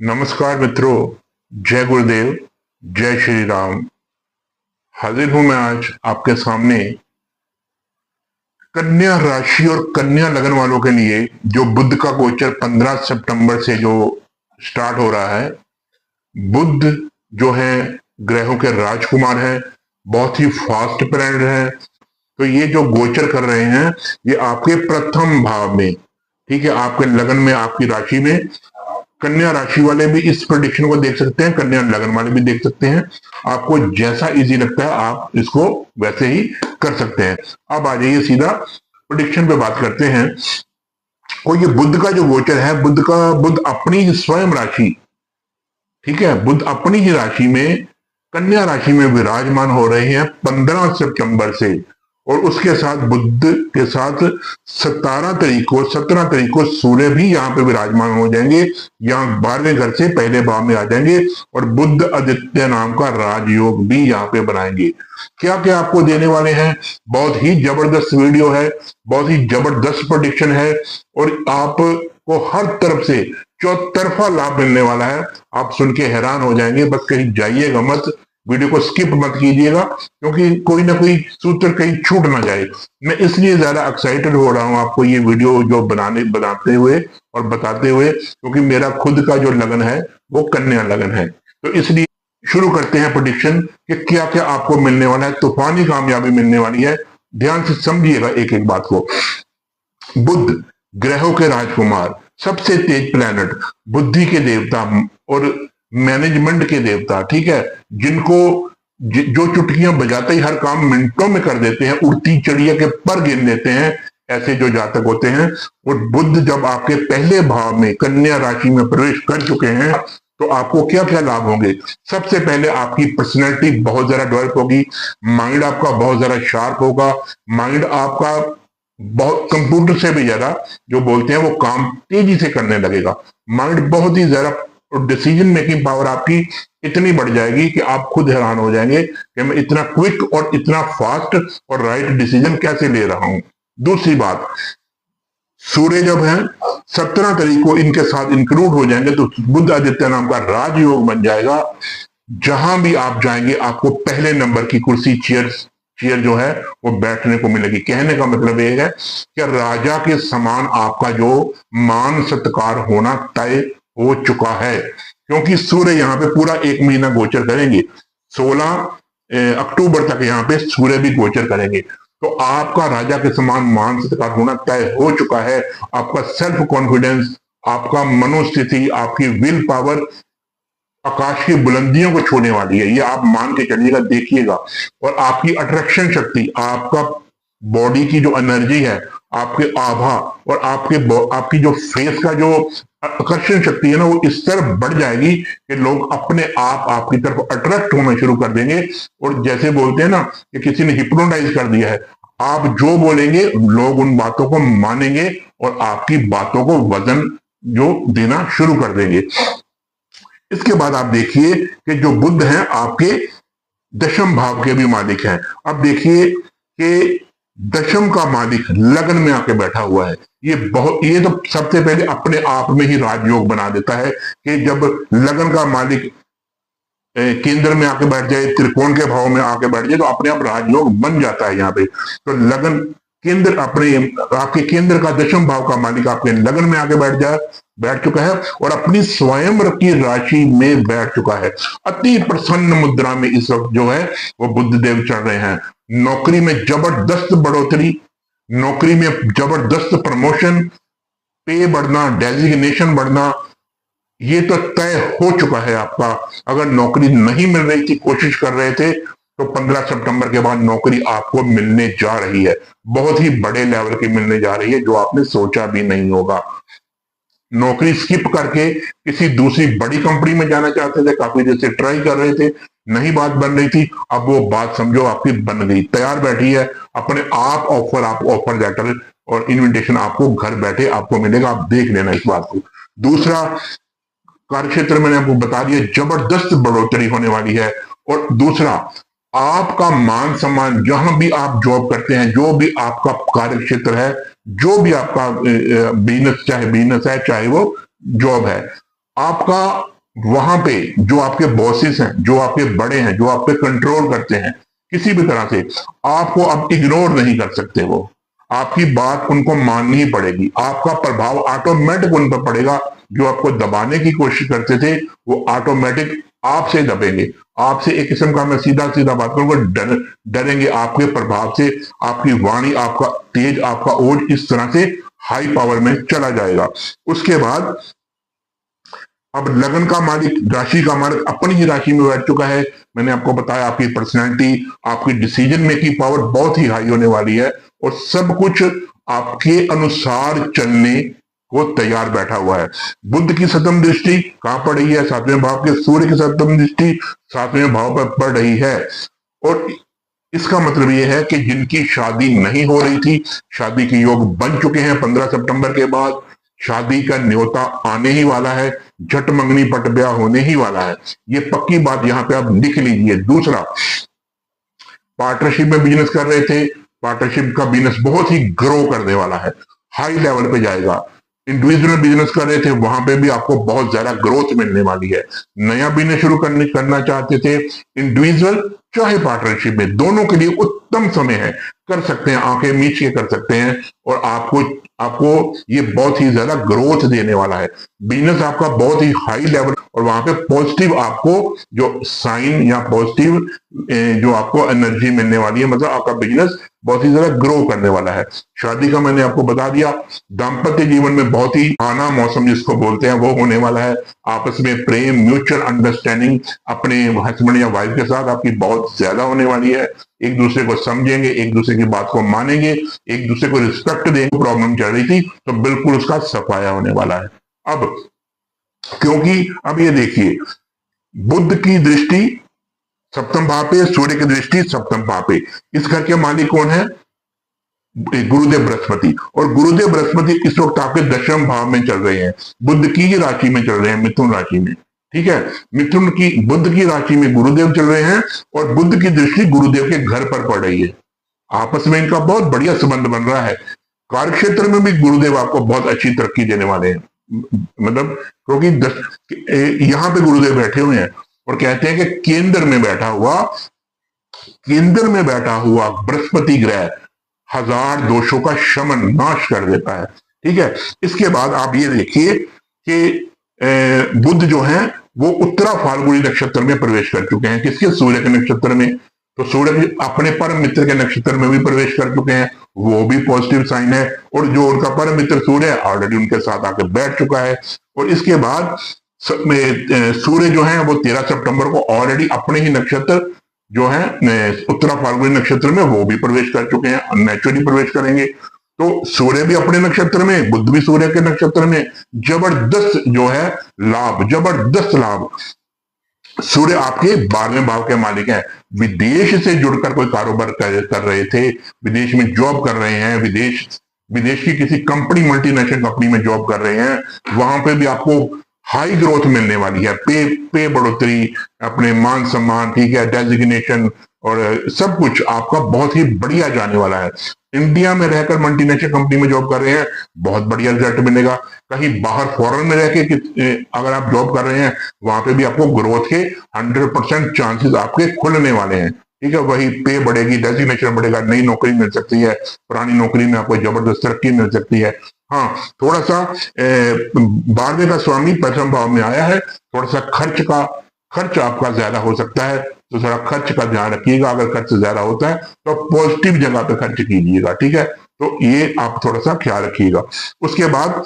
नमस्कार मित्रों, जय गुरुदेव, जय श्री राम। हाजिर हूं मैं आज आपके सामने कन्या राशि और कन्या लगन वालों के लिए जो बुध का गोचर 15 सितंबर से जो स्टार्ट हो रहा है। बुध जो है ग्रहों के राजकुमार है, बहुत ही फास्ट प्लैनेट है। तो ये जो गोचर कर रहे हैं ये आपके प्रथम भाव में, ठीक है, आपके लगन में, आपकी राशि में। कन्या राशि वाले भी इस प्रेडिक्शन को देख सकते हैं, कन्या लगन वाले भी देख सकते हैं। आपको जैसा इजी लगता है आप इसको वैसे ही कर सकते हैं। अब आ जाइए सीधा प्रेडिक्शन पे बात करते हैं। और ये बुध का जो गोचर है, बुध अपनी स्वयं राशि, ठीक है, बुध अपनी ही राशि में कन्या राशि में विराजमान हो रहे हैं 15 सितंबर से। और उसके साथ बुध के साथ 17 तारीख को सूर्य भी यहाँ पे विराजमान हो जाएंगे, यहाँ 12वें घर से पहले भाव में आ जाएंगे। और बुध आदित्य नाम का राजयोग भी यहाँ पे बनाएंगे। क्या क्या आपको देने वाले हैं, बहुत ही जबरदस्त वीडियो है, बहुत ही जबरदस्त प्रेडिक्शन है। और आपको हर तरफ से चौतरफा लाभ मिलने वाला है। आप सुन के हैरान हो जाएंगे। बस कहीं जाइएगा मत, वीडियो को स्किप मत कीजिएगा, क्योंकि कोई ना कोई सूत्र कहीं छूट ना जाए। मैं इसलिए ज्यादा एक्साइटेड हो रहा हूं आपको ये वीडियो जो बनाते हुए और बताते हुए, क्योंकि मेरा खुद का जो लगन है वो कन्या लगन है। तो इसलिए शुरू करते हैं प्रेडिक्शन कि क्या क्या आपको मिलने वाला है। तूफानी कामयाबी मिलने वाली है। ध्यान से समझिएगा एक एक बात को। बुध ग्रहों के राजकुमार, सबसे तेज प्लैनेट, बुद्धि के देवता और मैनेजमेंट के देवता, ठीक है, जिनको जो चुटकियां बजाते ही हर काम मिनटों में कर देते हैं, उड़ती चिड़िया के पर गिन देते हैं, ऐसे जो जातक होते हैं। और बुध जब आपके पहले भाव में कन्या राशि में प्रवेश कर चुके हैं तो आपको क्या क्या लाभ होंगे। सबसे पहले आपकी पर्सनैलिटी बहुत ज्यादा डेवलप होगी, माइंड आपका बहुत ज्यादा शार्प होगा, माइंड आपका बहुत कंप्यूटर से भी ज्यादा जो बोलते हैं वो काम तेजी से करने लगेगा। माइंड बहुत ही ज्यादा, और डिसीजन मेकिंग पावर आपकी इतनी बढ़ जाएगी कि आप खुद हैरान हो जाएंगे कि मैं इतना क्विक और इतना फास्ट और राइट डिसीजन कैसे ले रहा हूं। दूसरी बात, सूर्य जब है 17 तारीख को इनके साथ इंक्लूड हो जाएंगे तो बुध आदित्य नाम का राजयोग बन जाएगा। जहां भी आप जाएंगे आपको पहले नंबर की कुर्सी, चेयर जो है वो बैठने को मिलेगी। कहने का मतलब ये है कि राजा के समान आपका जो मान सत्कार होना तय हो चुका है, क्योंकि सूर्य यहाँ पे पूरा एक महीना गोचर करेंगे। 16 अक्टूबर तक यहाँ पे सूर्य भी गोचर करेंगे। तो आपका राजा के समान मान सत्कार होना तय हो चुका है। आपका सेल्फ कॉन्फिडेंस, आपका मनोस्थिति, आपकी विल पावर आकाश की बुलंदियों को छूने वाली है। ये आप मान के चलिएगा, देखिएगा। और आपकी अट्रैक्शन शक्ति, आपका बॉडी की जो एनर्जी है, आपके आभा और आपकी जो फेस का जो आकर्षण शक्ति है ना, वो इस तरफ बढ़ जाएगी कि लोग अपने आप आपकी तरफ अट्रैक्ट होना शुरू कर देंगे। और जैसे बोलते हैं ना कि किसी ने हिप्नोटाइज कर दिया है, आप जो बोलेंगे लोग उन बातों को मानेंगे और आपकी बातों को वजन जो देना शुरू कर देंगे। इसके बाद आप देखिए कि जो बुध हैं आपके दशम भाव के भी मालिक हैं। अब देखिए कि दशम का मालिक लगन में आके बैठा हुआ है। ये तो सबसे पहले अपने आप में ही राजयोग बना देता है कि जब लगन का मालिक केंद्र में आके बैठ जाए, त्रिकोण के भाव में आके बैठ जाए, तो अपने आप राजयोग बन जाता है यहाँ पे। तो लगन केंद्र आपके केंद्र का दशम भाव का मालिक आपके लगन में आके बैठ चुका है और अपनी स्वयं की राशि में बैठ चुका है। अति प्रसन्न मुद्रा में इस वक्त जो है वो बुध देव चल रहे हैं। नौकरी में जबरदस्त बढ़ोतरी, नौकरी में जबरदस्त प्रमोशन, पे बढ़ना, डेजिग्नेशन बढ़ना, ये तो तय हो चुका है आपका। अगर नौकरी नहीं मिल रही थी, कोशिश कर रहे थे, तो 15 सितंबर के बाद नौकरी आपको मिलने जा रही है। बहुत ही बड़े लेवल की मिलने जा रही है, जो आपने सोचा भी नहीं होगा। नौकरी स्किप करके किसी दूसरी बड़ी कंपनी में जाना चाहते थे, काफी देर से ट्राई कर रहे थे, नहीं बात बन रही थी, अब वो बात समझो आपकी बन गई, तैयार बैठी है। अपने आप ऑफर लेटर और इनविटेशन आपको घर बैठे आपको मिलेगा। आप देख लेना इस बात को। दूसरा, कार्यक्षेत्र मैंने आपको बता दिया, जबरदस्त बढ़ोतरी होने वाली है। और दूसरा, आपका मान सम्मान, जहां भी आप जॉब करते हैं, जो भी आपका कार्यक्षेत्र है, जो भी आपका बिजनेस, चाहे बिजनेस है चाहे वो जॉब है, आपका वहां पे जो आपके बॉसेस हैं, जो आपके बड़े हैं, जो आप पे कंट्रोल करते हैं किसी भी तरह से, आपको अब इग्नोर नहीं कर सकते। वो आपकी बात उनको माननी ही पड़ेगी। आपका प्रभाव ऑटोमेटिक उन पर पड़ेगा। जो आपको दबाने की कोशिश करते थे वो ऑटोमेटिक आपसे दबेंगे। आपसे एक किस्म का, मैं सीधा सीधा बात करूंगा, डरेंगे आपके प्रभाव से। आपकी वाणी, आपका तेज, आपका ओज इस तरह से हाई पावर में चला जाएगा। उसके बाद अब लगन का मालिक, राशि का मालिक अपनी ही राशि में बैठ चुका है। मैंने आपको बताया आपकी पर्सनैलिटी, आपकी डिसीजन मेकिंग पावर बहुत ही हाई होने वाली है और सब कुछ आपके अनुसार चलने को तैयार बैठा हुआ है। बुध की सप्तम दृष्टि कहां पड़ रही है? 7वें भाव के। सूर्य की सप्तम दृष्टि 7वें भाव पर पड़ रही है और इसका मतलब यह है कि जिनकी शादी नहीं हो रही थी, शादी के योग बन चुके हैं। 15 सितंबर के बाद शादी का न्योता आने ही वाला है। झट मंगनी पट ब्याह होने ही वाला है। ये पक्की बात यहां पे आप लिख लीजिए। दूसरा, पार्टनरशिप में बिजनेस कर रहे थे, पार्टनरशिप का बिजनेस बहुत ही ग्रो करने वाला है, हाई लेवल पे जाएगा। इंडिविजुअल बिजनेस कर रहे थे, वहां पे भी आपको बहुत ज्यादा ग्रोथ मिलने वाली है। नया बिजनेस शुरू करना चाहते थे, इंडिविजुअल चाहे पार्टनरशिप में, दोनों के लिए उत्तम समय है। कर सकते हैं, आंखें मीच के कर सकते हैं और आपको आपको ये बहुत ही ज्यादा ग्रोथ देने वाला है। बिजनेस आपका बहुत ही हाई लेवल और वहां पे पॉजिटिव आपको जो साइन या पॉजिटिव जो आपको एनर्जी मिलने वाली है, मतलब आपका बिजनेस बहुत ही ज्यादा ग्रो करने वाला है। शादी का मैंने आपको बता दिया। दाम्पत्य जीवन में बहुत ही आना मौसम जिसको बोलते हैं वो होने वाला है। आपस में प्रेम, म्यूचुअल अंडरस्टैंडिंग अपने हस्बैंड या वाइफ के साथ आपकी बहुत ज्यादा होने वाली है। एक दूसरे को समझेंगे, एक दूसरे की बात को मानेंगे, एक दूसरे को रिस्पेक्ट देंगे। प्रॉब्लम चल रही थी तो बिल्कुल उसका सफाया होने वाला है। अब क्योंकि अब ये देखिए, बुध की दृष्टि सप्तम भाव पे, सूर्य की दृष्टि सप्तम भाव पे। इस घर के मालिक कौन है? गुरुदेव बृहस्पति। और गुरुदेव बृहस्पति इस वक्त आपके दशम भाव में चल रहे हैं, बुध की ही राशि में चल रहे हैं, मिथुन राशि में। ठीक है, मिथुन की, बुध की राशि में गुरुदेव चल रहे हैं और बुध की दृष्टि गुरुदेव के घर पर पड़ रही है। आपस में इनका बहुत बढ़िया संबंध बन रहा है। कार्य क्षेत्र में भी गुरुदेव आपको बहुत अच्छी तरक्की देने वाले हैं। मतलब क्योंकि यहां पे गुरुदेव बैठे हुए हैं और कहते हैं कि केंद्र में बैठा हुआ बृहस्पति ग्रह 1000 दोषों का शमन, नाश कर देता है। ठीक है, इसके बाद आप ये देखिए कि बुध जो है वो उत्तरा फाल्गुनी नक्षत्र में प्रवेश कर चुके हैं। किसके? सूर्य के नक्षत्र में। तो सूर्य अपने परम मित्र के नक्षत्र में भी प्रवेश कर चुके हैं, वो भी पॉजिटिव साइन है। और जो उनका परम मित्र सूर्य है ऑलरेडी उनके साथ आके बैठ चुका है। और इसके बाद सूर्य जो है वो 13 सितंबर को ऑलरेडी अपने ही नक्षत्र जो है उत्तरा फाल्गुनी नक्षत्र में वो भी प्रवेश कर चुके हैं, नेचुरली प्रवेश करेंगे। तो सूर्य भी अपने नक्षत्र में, बुध भी सूर्य के नक्षत्र में। जबरदस्त जो है लाभ, जबरदस्त लाभ। सूर्य आपके 12वें भाव के मालिक हैं। विदेश से जुड़कर कोई कारोबार कर रहे थे, विदेश में जॉब कर रहे हैं, विदेश की किसी कंपनी, मल्टीनेशनल कंपनी में जॉब कर रहे हैं, वहां पे भी आपको हाई ग्रोथ मिलने वाली है। पे बढ़ोतरी, अपने मान सम्मान, ठीक है, डेजिग्नेशन और सब कुछ आपका बहुत ही बढ़िया जाने वाला है। इंडिया में रहकर मल्टीनेशनल कंपनी में जॉब कर रहे हैं, बहुत बढ़िया रिजल्ट मिलेगा। कहीं बाहर फॉरेन में रह के अगर आप जॉब कर रहे हैं, वहां पे भी आपको ग्रोथ के 100% चांसेस आपके खुलने वाले हैं। ठीक है, वही पे बढ़ेगी, डेजिग्नेशन बढ़ेगा, नई नौकरी मिल सकती है, पुरानी नौकरी में आपको जबरदस्त तरक्की मिल सकती है। हाँ, थोड़ा सा 12वें का स्वामी प्रथम भाव में आया है, थोड़ा सा खर्च आपका ज्यादा हो सकता है, तो थोड़ा खर्च का ध्यान रखिएगा। अगर खर्च ज्यादा होता है तो पॉजिटिव जगह पे खर्च कीजिएगा। ठीक है, तो ये आप थोड़ा सा ख्याल रखिएगा। उसके बाद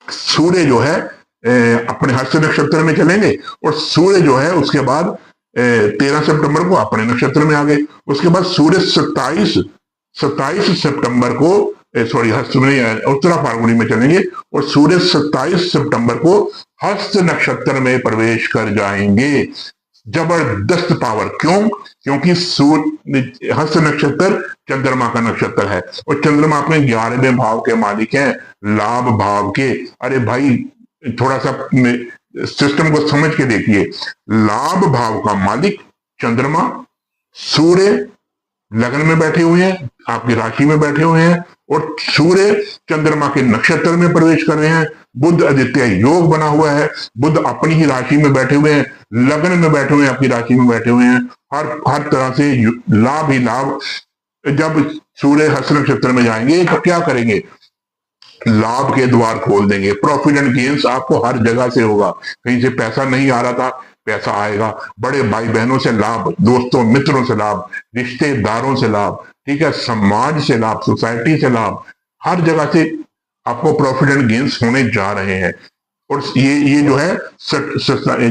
सूर्य जो है अपने हस्त नक्षत्र में चलेंगे और सूर्य जो है उसके बाद 13 सितंबर को अपने नक्षत्र में आ गए। उसके बाद सूर्य 27 सितंबर को हस्त में, उत्तरा फाल्गुनी में चलेंगे और सूर्य 27 सितंबर को हस्त नक्षत्र में प्रवेश कर जाएंगे। जबरदस्त पावर। क्यों? क्योंकि सूर्य, हस्त नक्षत्र चंद्रमा का नक्षत्र है और चंद्रमा अपने 11वें भाव के मालिक हैं, लाभ भाव के। अरे भाई, थोड़ा सा सिस्टम को समझ के देखिए। लाभ भाव का मालिक चंद्रमा, सूर्य लगन में बैठे हुए हैं, आपकी राशि में बैठे हुए हैं और सूर्य चंद्रमा के नक्षत्र में प्रवेश कर रहे हैं। बुध आदित्य योग बना हुआ है, बुध अपनी ही राशि में बैठे हुए हैं, लग्न में बैठे हुए हैं, आपकी राशि में बैठे हुए हैं। हर तरह से लाभ ही लाभ। जब सूर्य हस्त नक्षत्र में जाएंगे तो क्या करेंगे, लाभ के द्वार खोल देंगे। प्रॉफिट एंड गेन्स आपको हर जगह से होगा। कहीं से पैसा नहीं आ रहा था, पैसा आएगा। बड़े भाई बहनों से लाभ, दोस्तों मित्रों से लाभ, रिश्तेदारों से लाभ, ठीक है, समाज से लाभ, सोसाइटी से लाभ, हर जगह से आपको प्रॉफिट एंड गेन्स होने जा रहे हैं। और ये जो है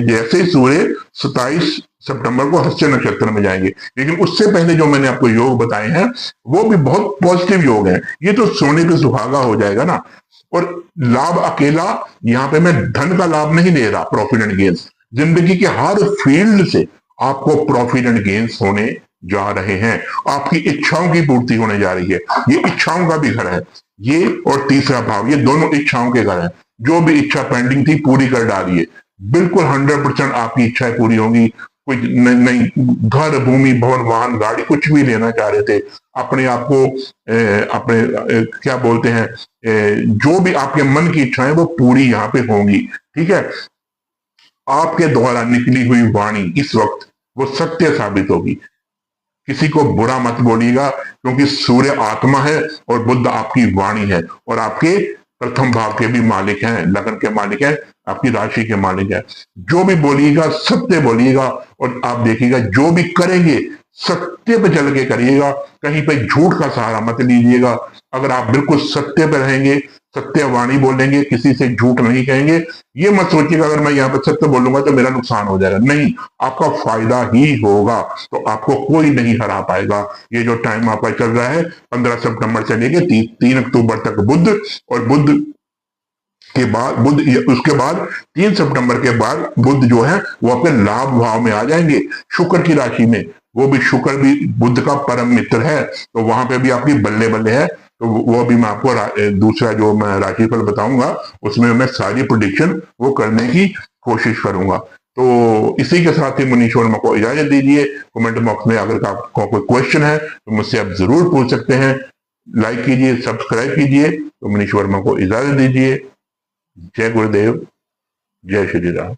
जैसे सूर्य 27 सितंबर को हस्त नक्षत्र में जाएंगे, लेकिन उससे पहले जो मैंने आपको योग बताए हैं वो भी बहुत पॉजिटिव योग है। ये तो सोने पे सुहागा हो जाएगा ना। और लाभ अकेला, यहाँ पे मैं धन का लाभ नहीं ले रहा, प्रॉफिट एंड गेन्स, जिंदगी के हर फील्ड से आपको प्रॉफिट एंड गेन्स होने जा रहे हैं। आपकी इच्छाओं की पूर्ति होने जा रही है। ये इच्छाओं का भी घर है, ये और तीसरा भाव, ये दोनों इच्छाओं के घर हैं। जो भी इच्छा पेंडिंग थी पूरी कर डालिए, बिल्कुल 100% आपकी इच्छाएं पूरी होंगी। कोई नहीं, घर, भूमि, भवन, वाहन, गाड़ी, कुछ भी लेना चाह रहे थे, अपने आप को क्या बोलते हैं, जो भी आपके मन की इच्छाएं वो पूरी यहाँ पे होंगी। ठीक है, आपके द्वारा निकली हुई वाणी इस वक्त वो सत्य साबित होगी। किसी को बुरा मत बोलिएगा, क्योंकि सूर्य आत्मा है और बुध आपकी वाणी है, और आपके प्रथम भाव के भी मालिक हैं, लगन के मालिक हैं, आपकी राशि के मालिक है। जो भी बोलिएगा सत्य बोलिएगा, और आप देखिएगा जो भी करेंगे सत्य पे चल के करिएगा। कहीं पे झूठ का सहारा मत लीजिएगा। अगर आप बिल्कुल सत्य पे रहेंगे, सत्यवाणी बोलेंगे, किसी से झूठ नहीं कहेंगे, ये मत सोचिएगा अगर मैं यहाँ पे सत्य बोलूंगा तो मेरा नुकसान हो जाएगा। नहीं, आपका फायदा ही होगा। तो आपको कोई नहीं हरा पाएगा। ये जो टाइम आपका चल रहा है 15 सितंबर से लेके 3 अक्टूबर तक बुध, और बुध के बाद बुध, उसके बाद 3 सितंबर के बाद बुध जो है वो आपके लाभ भाव में आ जाएंगे, शुक्र की राशि में। वो भी शुक्र भी बुध का परम मित्र है, तो वहां पे भी आपकी बल्ले बल्ले है। तो वो भी मैं आपको दूसरा जो मैं राशिफल बताऊंगा उसमें मैं सारी प्रेडिक्शन वो करने की कोशिश करूंगा। तो इसी के साथ ही मनीष वर्मा को इजाजत दीजिए। कमेंट बॉक्स में अगर आपको कोई क्वेश्चन है तो मुझसे आप जरूर पूछ सकते हैं। लाइक कीजिए, सब्सक्राइब कीजिए। तो मनीष वर्मा को इजाजत दीजिए। जय गुरुदेव, जय श्री राम।